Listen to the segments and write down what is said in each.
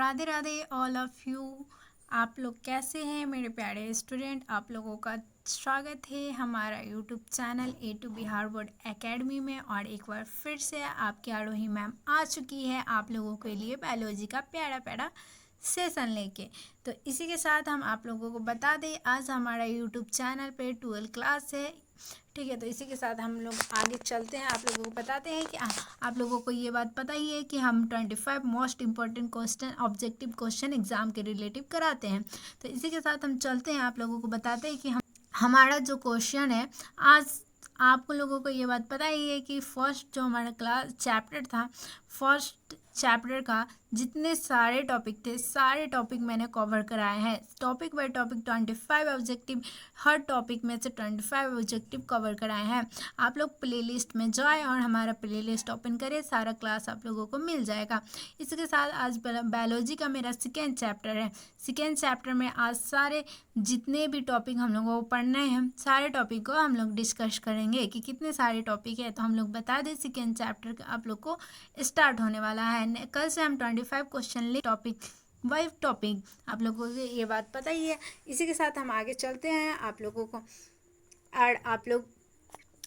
Radhe Radhe all of you. आप लोग कैसे हैं मेरे प्यारे स्टूडेंट। आप लोगों का स्वागत है हमारा YouTube channel A to Bihar board academy में। और एक बार फिर से आपकी आरोही मैम आ चुकी है आप लोगों के लिए बायोलॉजी का प्यारा प्यारा सेशन लेके। तो इसी के साथ हम आप लोगों को बता दें आज हमारा यूट्यूब चैनल पे 12 क्लास है। ठीक है, तो इसी के साथ हम लोग आगे चलते हैं। आप लोगों को बताते हैं कि आप लोगों को ये बात पता ही है कि हम 25 most important question objective question exam के रिलेटिव कराते हैं। तो इसी के साथ हम चलते हैं, आप लोगों को बताते हैं कि हमारा जो क्वेश्चन है आज आप लोगों को ये बात पता ही है कि फर्स्ट जो हमारा क्लास चैप्टर था, फर्स्ट चैप्टर का जितने सारे टॉपिक थे सारे टॉपिक मैंने कवर कराए हैं। Topic by topic 25 objective, her topic में से 25 ऑब्जेक्टिव कवर कराए हैं। आप लोग प्लेलिस्ट में जाएं और हमारा प्लेलिस्ट ओपन करें, सारा क्लास आप लोगों को मिल जाएगा। इसके साथ आज बायोलॉजी का मेरा सेकेंड चैप्टर है। सेकेंड चैप्टर में आज सारे जितने भी टॉपिक हम लोगों को पढ़ने हैं सारे टॉपिक को हम लोग डिस्कस करेंगे कि कितने सारे टॉपिक है। तो हम लोग बता दें सेकेंड चैप्टर का आप लोग को स्टार्ट होने वाला है। कल से हम 25 क्वेश्चन ले टॉपिक वाइज टॉपिक, आप लोगों को ये बात पता ही है। इसी के साथ हम आगे चलते हैं। आप लोगों को और आप लोग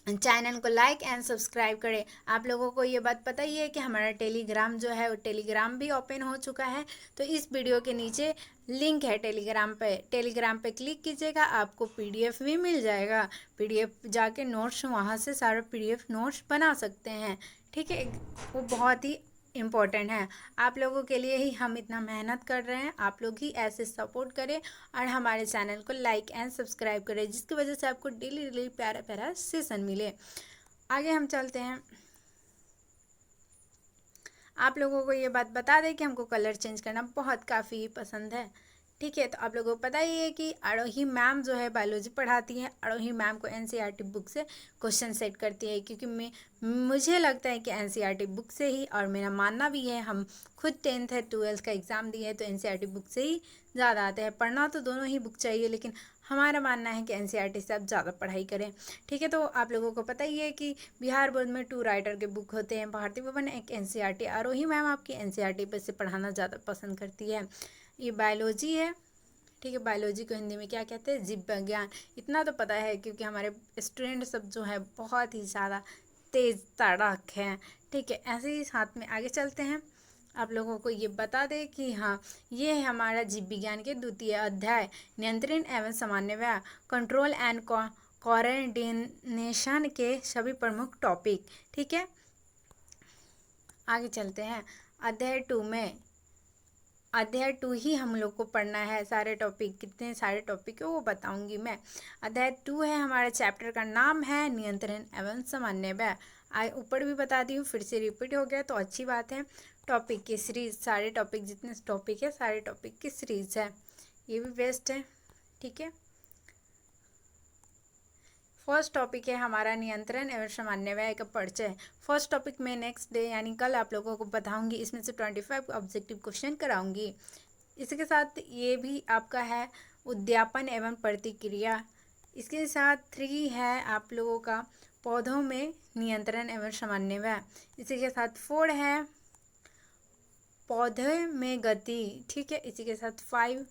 चैनल को लाइक एंड सब्सक्राइब करें। आप लोगों को ये बात पता ही है कि हमारा टेलीग्राम जो है वो टेलीग्राम भी ओपन हो चुका है। तो इस वीडियो के नीचे लिंक है टेलीग्राम पे क्लिक कीजिएगा, आपको पीडीएफ भी मिल जाएगा। पीडीएफ जाके नोट्स वहाँ से सारा पीडीएफ नोट्स बना सकते हैं। ठीक है, वो बहुत ही इम्पोर्टेंट है। आप लोगों के लिए ही हम इतना मेहनत कर रहे हैं, आप लोग ही ऐसे सपोर्ट करें और हमारे चैनल को लाइक एंड सब्सक्राइब करें, जिसकी वजह से आपको डेली डेली प्यारा प्यारा सेशन मिले। आगे हम चलते हैं। आप लोगों को ये बात बता दें कि हमको कलर चेंज करना बहुत काफ़ी पसंद है। ठीक है, तो आप लोगों को पता ही है कि आरोही मैम जो है बायोलॉजी पढ़ाती हैं। आरोही मैम को एनसीईआरटी बुक से क्वेश्चन सेट करती है, क्योंकि मुझे लगता है कि एनसीईआरटी बुक से ही, और मेरा मानना भी है, हम खुद 10th है 12th का एग्ज़ाम दिए हैं तो एनसीईआरटी बुक से ही ज़्यादा आते हैं। पढ़ना तो दोनों ही बुक चाहिए, लेकिन हमारा मानना है कि एनसीईआरटी से आप ज़्यादा पढ़ाई करें। ठीक है, तो आप लोगों को पता ही है कि बिहार बोर्ड में 2 राइटर के बुक होते हैं, भारती भवन एक एनसीईआरटी। आरोही मैम आपकी एनसीईआरटी पर से पढ़ाना ज़्यादा पसंद करती है। ये बायोलॉजी है। ठीक है, बायोलॉजी को हिंदी में क्या कहते हैं, जीव विज्ञान। इतना तो पता है क्योंकि हमारे स्टूडेंट सब जो है बहुत ही ज़्यादा तेज़ तड़क हैं। ठीक है, ऐसे ही साथ में आगे चलते हैं। आप लोगों को ये बता दें कि हाँ, ये है हमारा जीव विज्ञान के द्वितीय अध्याय, नियंत्रण एवं समन्वय, कंट्रोल एंड कोऑर्डिनेशन के सभी प्रमुख टॉपिक। ठीक है, आगे चलते हैं। अध्याय 2 ही हम लोग को पढ़ना है। सारे टॉपिक, कितने सारे टॉपिक है वो बताऊंगी मैं। अध्याय 2 है हमारे चैप्टर का नाम है नियंत्रण एवं समन्वय। ऊपर भी बता दी हूँ, फिर से रिपीट हो गया तो अच्छी बात है। टॉपिक की सीरीज, सारे टॉपिक जितने टॉपिक है सारे टॉपिक की सीरीज है, ये भी बेस्ट है। ठीक है, फर्स्ट टॉपिक है हमारा नियंत्रण एवं समन्वय का परिचय। फर्स्ट टॉपिक में नेक्स्ट डे यानी कल आप लोगों को बताऊंगी, इसमें से 25 ऑब्जेक्टिव क्वेश्चन कराऊंगी। इसके साथ ये भी आपका है उद्यापन एवं प्रतिक्रिया। इसके साथ 3 है आप लोगों का पौधों में नियंत्रण एवं समन्वय। इसी के साथ 4 है पौधे में गति। ठीक है, इसी के साथ 5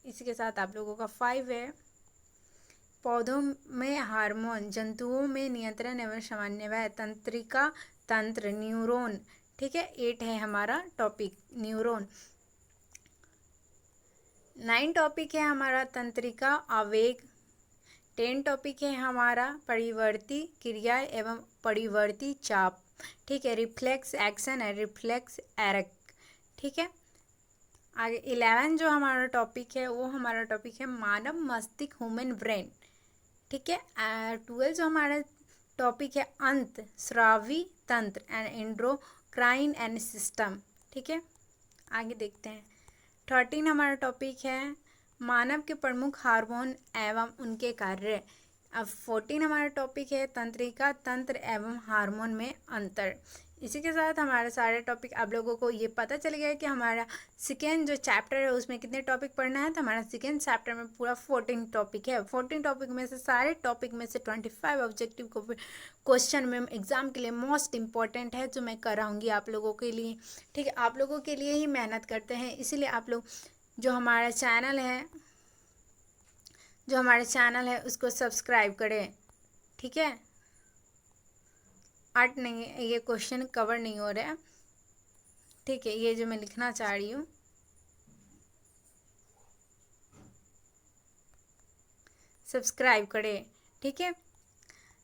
इसी के साथ आप लोगों का 5 है पौधों में हार्मोन, जंतुओं में नियंत्रण एवं समन्वय, तंत्रिका तंत्र, न्यूरॉन। ठीक है, 8 है हमारा टॉपिक न्यूरॉन। 9 टॉपिक है हमारा तंत्रिका आवेग। 10 टॉपिक है हमारा परिवर्ती क्रिया एवं परिवर्ती चाप। ठीक है, रिफ्लेक्स एक्शन एंड रिफ्लेक्स एरक। ठीक है, आगे 11 जो हमारा टॉपिक है वो हमारा टॉपिक है मानव मस्तिष्क, ह्यूमन ब्रेन। ठीक है, 12 जो हमारा टॉपिक है अंत स्रावी तंत्र एंड एंडोक्राइन एंड सिस्टम। ठीक है, आगे देखते हैं। 13 हमारा टॉपिक है मानव के प्रमुख हार्मोन एवं उनके कार्य। अब 14 हमारा टॉपिक है तंत्रिका तंत्र एवं हार्मोन में अंतर। इसी के साथ हमारा सारे टॉपिक आप लोगों को ये पता चल गया कि हमारा सेकेंड जो चैप्टर है उसमें कितने टॉपिक पढ़ना है। तो हमारा सेकेंड चैप्टर में पूरा 14 टॉपिक है। 14 टॉपिक में से सारे टॉपिक में से 25 ऑब्जेक्टिव को क्वेश्चन में एग्जाम के लिए मोस्ट इम्पॉर्टेंट है जो मैं कराऊंगी आप लोगों के लिए। ठीक है, आप लोगों के लिए ही मेहनत करते हैं, इसीलिए आप लोग जो हमारा चैनल है उसको सब्सक्राइब करें। ठीक है, 8 नहीं, ये क्वेश्चन कवर नहीं हो रहा है। ठीक है, ये जो मैं लिखना चाह रही हूँ, सब्सक्राइब करें। ठीक है,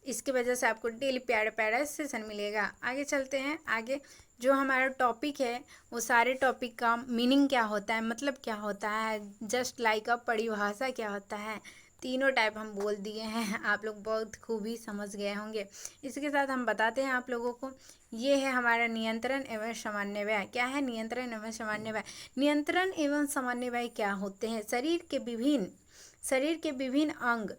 इसकी वजह से आपको डेली प्यारा प्यारा सेशन मिलेगा। आगे चलते हैं। आगे जो हमारा टॉपिक है वो सारे टॉपिक का मीनिंग क्या होता है, मतलब क्या होता है, जस्ट लाइक अ परिभाषा क्या होता है, तीनों टाइप हम बोल दिए हैं, आप लोग बहुत खूबी समझ गए होंगे। इसके साथ हम बताते हैं आप लोगों को, ये है हमारा नियंत्रण एवं सामान्य व्यय। क्या है नियंत्रण एवं सामान्य व्यय? नियंत्रण एवं सामान्य व्यय क्या होते हैं? शरीर के विभिन्न अंग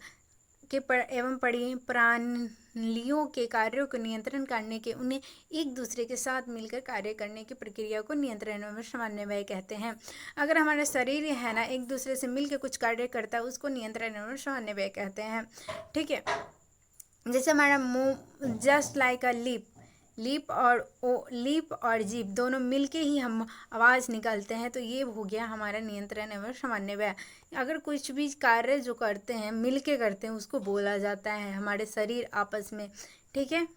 के एवं प्रणालियों के कार्यों को नियंत्रण करने के, उन्हें एक दूसरे के साथ मिलकर कार्य करने की प्रक्रिया को नियंत्रण एवं समन्वय कहते हैं। अगर हमारा शरीर है ना एक दूसरे से मिलकर कुछ कार्य करता है उसको नियंत्रण एवं समन्वय कहते हैं। ठीक है, जैसे हमारा मुंह, जस्ट लाइक अ लिप और जीभ दोनों मिलके ही हम आवाज़ निकालते हैं, तो ये हो गया हमारा नियंत्रण एवं समन्वय। अगर कुछ भी कार्य जो करते हैं मिलके करते हैं उसको बोला जाता है हमारे शरीर आपस में। ठीक है,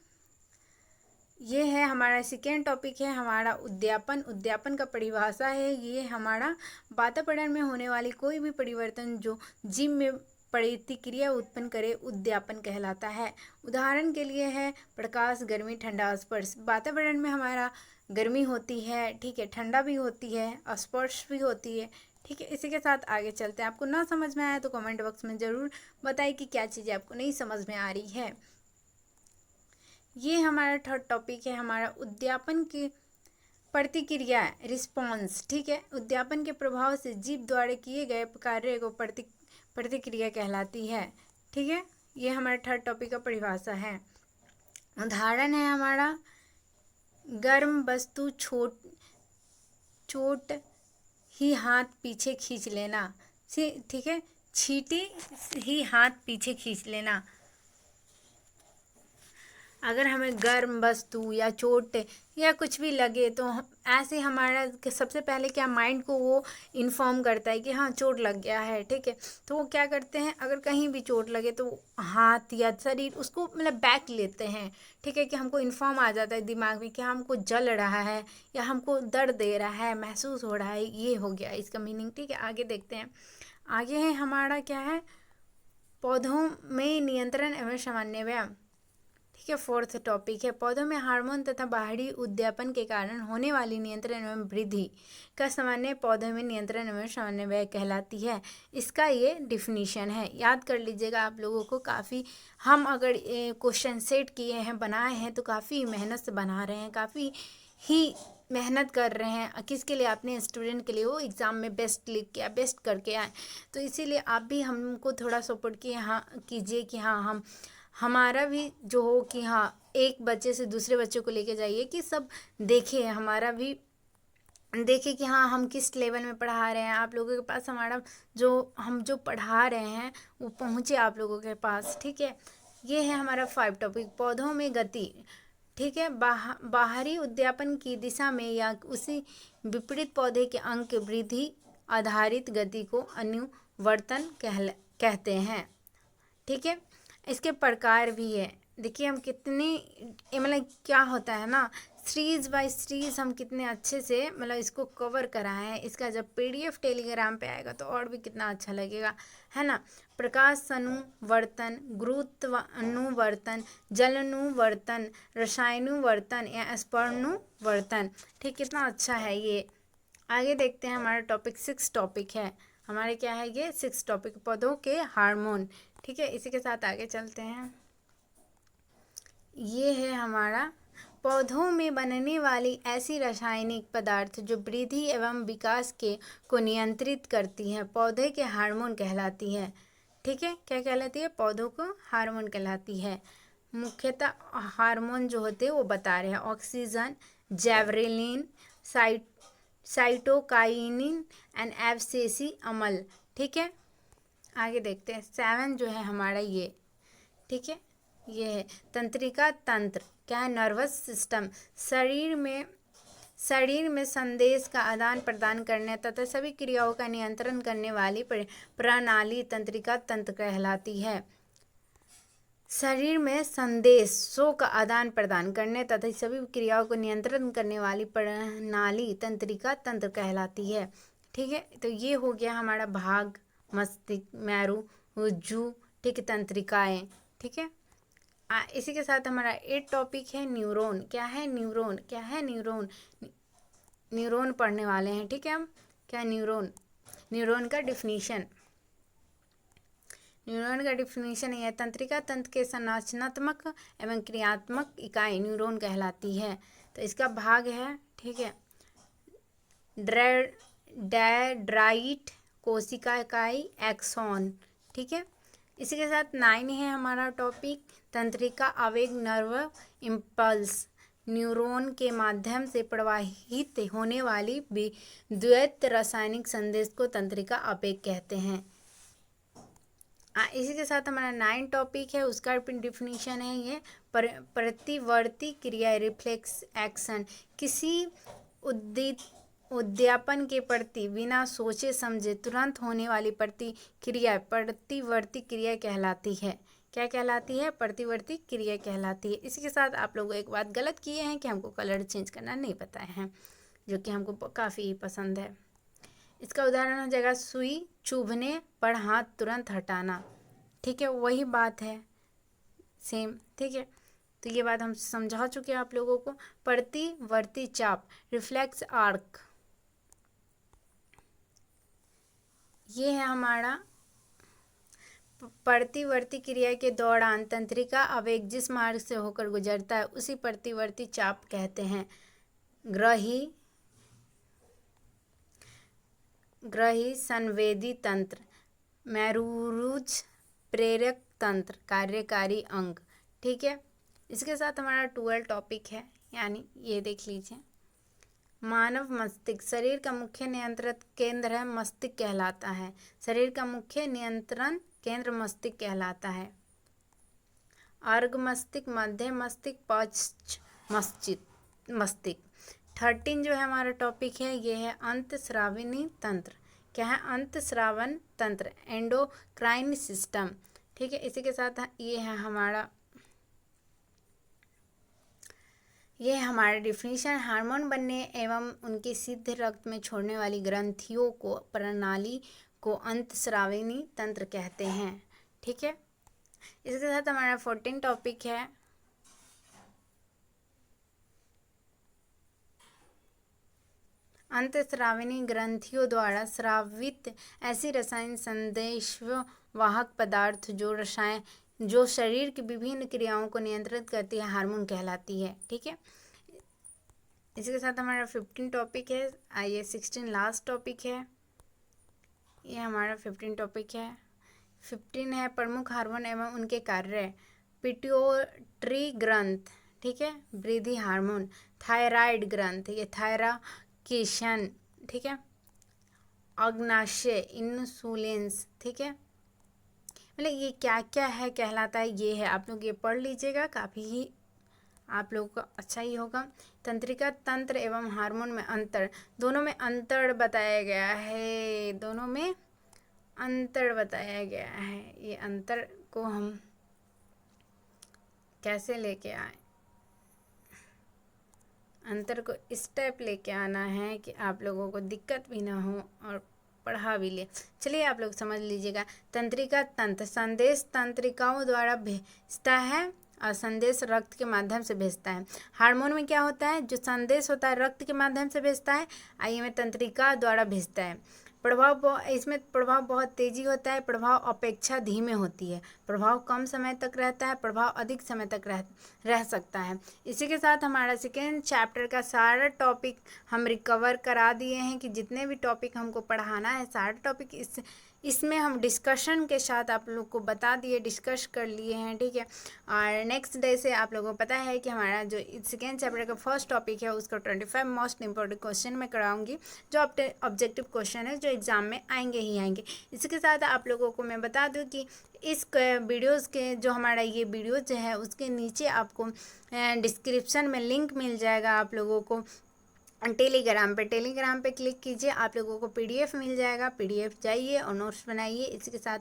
ये है हमारा सेकेंड टॉपिक है हमारा उद्यापन का परिभाषा है। ये हमारा वातावरण में होने वाली कोई भी परिवर्तन जो जीव में प्रतिक्रिया उत्पन्न करे उद्यापन कहलाता है। उदाहरण के लिए है प्रकाश, गर्मी, ठंडा, स्पर्श। वातावरण में हमारा गर्मी होती है, ठीक है, ठंडा भी होती है, स्पर्श भी होती है। ठीक है, इसी के साथ आगे चलते हैं। आपको ना समझ में आया तो कमेंट बॉक्स में ज़रूर बताइए कि क्या चीज़ें आपको नहीं समझ में आ रही है। ये हमारा थर्ड टॉपिक है हमारा उद्यापन की प्रतिक्रिया, रिस्पॉन्स। ठीक है, उद्यापन के प्रभाव से जीव द्वारा किए गए कार्य को प्रतिक्रिया कहलाती है। ठीक है, ये हमारा थर्ड टॉपिक का परिभाषा है। उदाहरण है हमारा गर्म वस्तु चोट ही हाथ पीछे खींच लेना। ठीक है, छींटे ही हाथ पीछे खींच लेना। अगर हमें गर्म वस्तु या चोट या कुछ भी लगे तो ऐसे हमारा सबसे पहले क्या माइंड को वो इन्फॉर्म करता है कि हाँ चोट लग गया है। ठीक है, तो वो क्या करते हैं, अगर कहीं भी चोट लगे तो हाथ या शरीर उसको मतलब बैक लेते हैं। ठीक है, कि हमको इन्फॉर्म आ जाता है दिमाग में कि हमको जल रहा है या हमको दर्द दे रहा है, महसूस हो रहा है। ये हो गया इसका मीनिंग। ठीक है, आगे देखते हैं। आगे है हमारा क्या है, पौधों में नियंत्रण एवं समन्वय। ठीक है, फोर्थ टॉपिक है पौधों में हार्मोन तथा बाहरी उद्यापन के कारण होने वाली नियंत्रण एवं वृद्धि का समन्वय पौधों में नियंत्रण एवं समन्वय कहलाती है। इसका ये डिफिनीशन है, याद कर लीजिएगा आप लोगों को। काफ़ी हम अगर क्वेश्चन सेट किए हैं, बनाए हैं, तो काफ़ी मेहनत से बना रहे हैं, काफ़ी ही मेहनत कर रहे हैं। किसके लिए? अपने स्टूडेंट के लिए, वो एग्ज़ाम में बेस्ट लिख के बेस्ट करके आए। तो इसीलिए आप भी हमको थोड़ा सपोर्ट किए, हाँ कीजिए कि हाँ हमारा भी जो हो कि हाँ एक बच्चे से दूसरे बच्चे को लेके जाइए कि सब देखे, हमारा भी देखे कि हाँ हम किस लेवल में पढ़ा रहे हैं। आप लोगों के पास हमारा हम जो पढ़ा रहे हैं वो पहुँचे आप लोगों के पास। ठीक है, ये है हमारा 5 टॉपिक पौधों में गति। ठीक है, बाहरी उद्यापन की दिशा में या उसी विपरीत पौधे के अंग के वृद्धि आधारित गति को अनुवर्तन कहते हैं। ठीक है, इसके प्रकार भी है। देखिए हम कितने मतलब क्या होता है ना, सीरीज बाय सीरीज हम कितने अच्छे से मतलब इसको कवर कराए हैं। इसका जब PDF टेलीग्राम पे आएगा तो और भी कितना अच्छा लगेगा, है ना। प्रकाश अनुवर्तन, गुरुत्वानुवर्तन, जलानुवर्तन, रसायनुवर्तन या स्पर्शनुवर्तन। ठीक, कितना अच्छा है ये। आगे देखते हैं हमारा टॉपिक 6 टॉपिक है हमारे, क्या है ये 6 टॉपिक पौधों के हार्मोन। ठीक है, इसी के साथ आगे चलते हैं। ये है हमारा पौधों में बनने वाली ऐसी रासायनिक पदार्थ जो वृद्धि एवं विकास को नियंत्रित करती हैं, पौधे के हार्मोन कहलाती है। ठीक है, क्या कहलाती है? पौधों को हार्मोन कहलाती है। मुख्यतः हार्मोन जो होते हैं वो बता रहे हैं। ऑक्सीजन, जैवरेलिन, साइटोकाइनिन एंड एब्सेसी अमल। ठीक है, आगे देखते हैं। 7 जो है हमारा ये, ठीक है, ये है तंत्रिका तंत्र। क्या है? Nervous system. शरीर में संदेश का आदान प्रदान करने तथा सभी क्रियाओं का नियंत्रण करने वाली प्रणाली तंत्रिका तंत्र कहलाती है। शरीर में संदेशों का आदान प्रदान करने तथा सभी क्रियाओं को नियंत्रण करने वाली प्रणाली तंत्रिका तंत्र कहलाती है। ठीक है, तो ये हो गया हमारा भाग, मस्तिष्क, मेरु, उज्जू, ठीक है, तंत्रिकाएं। ठीक है, इसी के साथ हमारा 8 टॉपिक है न्यूरॉन। क्या है? न्यूरॉन। क्या है? न्यूरॉन। न्यूरॉन पढ़ने वाले हैं। ठीक है, हम क्या न्यूरॉन, न्यूरॉन का डिफिनीशन। न्यूरॉन का डिफिनीशन यह है, तंत्रिका तंत्र के संरचनात्मक एवं क्रियात्मक इकाई न्यूरॉन कहलाती है। तो इसका भाग है, ठीक है, डेंड्राइट, कोशिका इकाई, एक्सॉन। ठीक है, इसी के साथ 9 है हमारा टॉपिक, तंत्रिका आवेग, नर्व इम्पल्स। न्यूरॉन के माध्यम से प्रवाहित होने वाली विद्युत रासायनिक संदेश को तंत्रिका आवेग कहते हैं। इसी के साथ हमारा 9 टॉपिक है, उसका डिफिनीशन है ये, प्रतिवर्ती क्रिया, रिफ्लेक्स एक्शन। किसी उद्यापन के प्रति बिना सोचे समझे तुरंत होने वाली प्रतिक्रिया प्रतिवर्ती क्रिया कहलाती है। क्या कहलाती है? प्रतिवर्ती क्रिया कहलाती है। इसी के साथ आप लोग एक बात गलत किए हैं कि हमको कलर चेंज करना नहीं पता है, जो कि हमको काफ़ी पसंद है। इसका उदाहरण हो जाएगा सुई चुभने पर हाथ तुरंत हटाना। ठीक है, वही बात है, सेम। ठीक है, तो ये बात हम समझा चुके हैं आप लोगों को। प्रतिवर्ती चाप, रिफ्लेक्स आर्क, ये है हमारा प्रतिवर्ती क्रिया के दौरान तंत्रिका आवेग जिस मार्ग से होकर गुजरता है उसी प्रतिवर्ती चाप कहते हैं। ग्रही संवेदी तंत्र, मेरुरुज प्रेरक तंत्र, कार्यकारी अंग। ठीक है, इसके साथ हमारा 12 टॉपिक है, यानी ये देख लीजिए, मानव मस्तिष्क। शरीर का मुख्य नियंत्रण केंद्र है मस्तिष्क कहलाता है। शरीर का मुख्य नियंत्रण केंद्र मस्तिष्क कहलाता है। अर्घ मस्तिष्क, मध्य मस्तिष्क, पश्च मस्तिष्क। 13 जो है हमारा टॉपिक है, ये है अंतःस्राविनी तंत्र। क्या है? अंतःस्रावन तंत्र, एंडोक्राइन सिस्टम। ठीक है, इसी के साथ ये है हमारा डिफिनीशन। हार्मोन बनने एवं उनके सिद्ध रक्त में छोड़ने वाली ग्रंथियों को प्रणाली को अंतःस्राविनी तंत्र कहते हैं। ठीक है, इसके साथ हमारा 14 टॉपिक है अंतःस्राविनी ग्रंथियों द्वारा स्रावित ऐसी रसायन संदेश वाहक पदार्थ जो शरीर की विभिन्न क्रियाओं को नियंत्रित करती है, हार्मोन कहलाती है। ठीक है, इसके साथ हमारा 15 टॉपिक है। आइए 16 लास्ट टॉपिक है, ये हमारा 15 टॉपिक है। 15 है प्रमुख हार्मोन एवं उनके कार्य। पिट्यूटरी ग्रंथ, ठीक है, वृद्धि हार्मोन। थायराइड ग्रंथ, ये थायराकिशन। ठीक है, अग्नाशय, इंसुलिन्स। ठीक है, मतलब ये क्या क्या है कहलाता है, ये है, आप लोग ये पढ़ लीजिएगा, काफ़ी ही आप लोगों को अच्छा ही होगा। तंत्रिका तंत्र एवं हार्मोन में अंतर, दोनों में अंतर बताया गया है, दोनों में अंतर बताया गया है। ये अंतर को हम कैसे लेके आए, अंतर को इस टाइप लेके आना है कि आप लोगों को दिक्कत भी ना हो और पढ़ा भी ले। चलिए आप लोग समझ लीजिएगा। तंत्रिका तंत्र, संदेश तंत्रिकाओं द्वारा भेजता है और संदेश रक्त के माध्यम से भेजता है। हार्मोन में क्या होता है? जो संदेश होता है रक्त के माध्यम से भेजता है, आइए में तंत्रिका द्वारा भेजता है। इसमें प्रभाव बहुत तेजी होता है, प्रभाव अपेक्षा धीमे होती है, प्रभाव कम समय तक रहता है, प्रभाव अधिक समय तक रह सकता है। इसी के साथ हमारा सेकेंड चैप्टर का सारा टॉपिक हम रिकवर करा दिए हैं कि जितने भी टॉपिक हमको पढ़ाना है सारा टॉपिक इसमें हम डिस्कशन के साथ आप लोग को बता दिए, डिस्कस कर लिए हैं, ठीक है। और नेक्स्ट डे से आप लोगों को पता है कि हमारा जो सेकेंड चैप्टर का फर्स्ट टॉपिक है उसका 25 मोस्ट इंपॉर्टेंट क्वेश्चन मैं कराऊंगी, जो ऑब्जेक्टिव क्वेश्चन है जो एग्ज़ाम में आएंगे ही आएंगे। इसके साथ आप लोगों को मैं बता दूं कि इस वीडियोज़ के जो हमारा ये वीडियो जो है उसके नीचे आपको डिस्क्रिप्शन में लिंक मिल जाएगा आप लोगों को टेलीग्राम पे क्लिक कीजिए, आप लोगों को पीडीएफ मिल जाएगा, पीडीएफ जाइए और नोट्स बनाइए। इसके साथ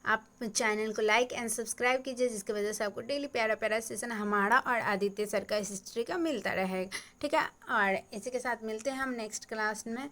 आप चैनल को लाइक एंड सब्सक्राइब कीजिए, जिसकी वजह से आपको डेली प्यारा प्यारा सेशन हमारा और आदित्य सर का हिस्ट्री का मिलता रहेगा, ठीक है। और इसी के साथ मिलते हैं हम नेक्स्ट क्लास में।